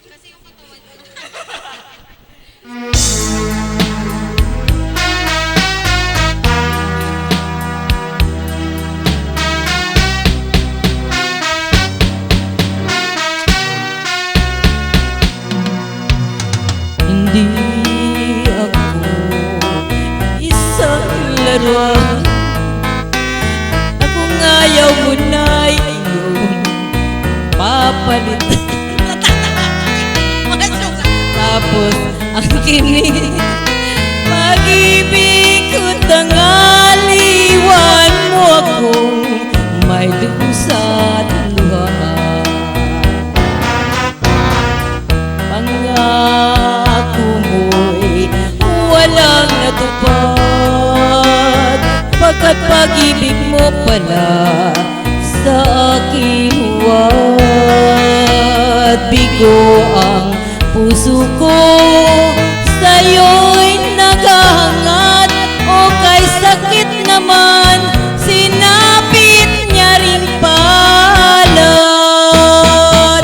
Kasi yung katawan mo. Hindi ako isang laruan. Kung ayaw mo na iyong papalit. Tapos ang kinig pag-ibig ko tangaliwan mo akong may lusat luha. Pangako mo'y walang natupad, pagkat pag-ibig mo pala sa aking huwad. Bigo ang puso ko sa'yo'y naghahangad, o kay sakit naman sinapit niya rin palad.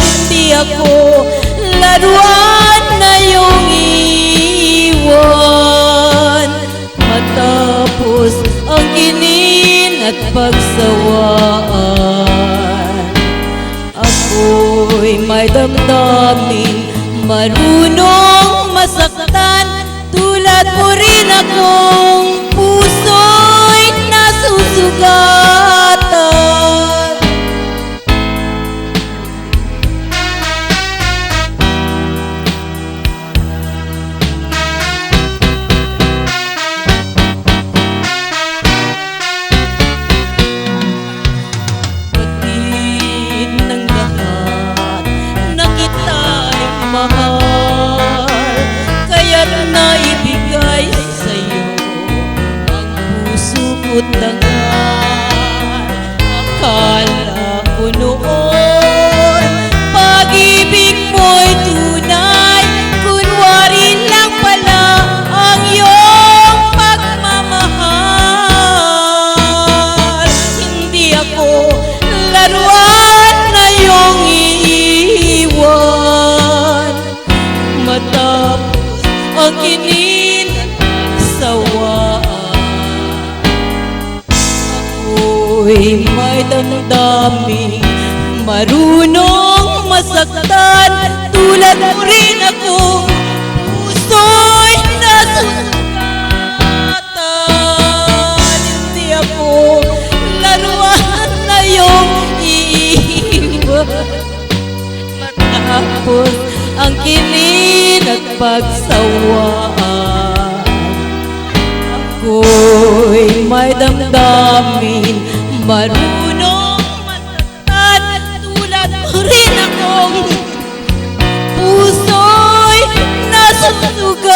Hindi ako laruan na iyong iwan, matapos ang ginin at pagsawaan. Ako'y may damdamin, marunong masaktan, tulad mo rin akong puso'y nasusugatan. Batid ng lahat na kita'y mahal, kaya't naibigay sa'yo ang puso ko't dangal. Akala ko noon pag-ibig mo'y tunay, kunwari lang pala ang iyong pagmamahal. Hindi ako laruan na iyong iiwan, matapos ang kinin at sawaan. Ako'y may damdamin, marunong masaktan, tulad mo rin akong puso'y nasusugatan. Hindi ako laruan na iyong iiwan, matapos ang kinin at pagsawaan. Ako'y may damdamin, marunong masaktan, tulad mo rin akong puso'y nasusugatan.